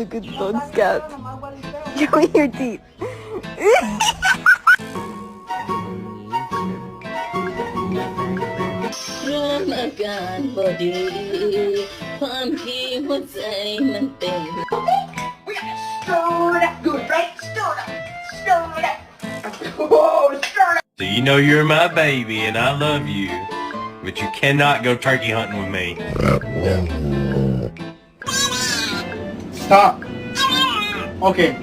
Look at those scouts. Show me your teeth. So you know you're my baby and I love you, but you cannot go turkey hunting with me. Stop. Okay.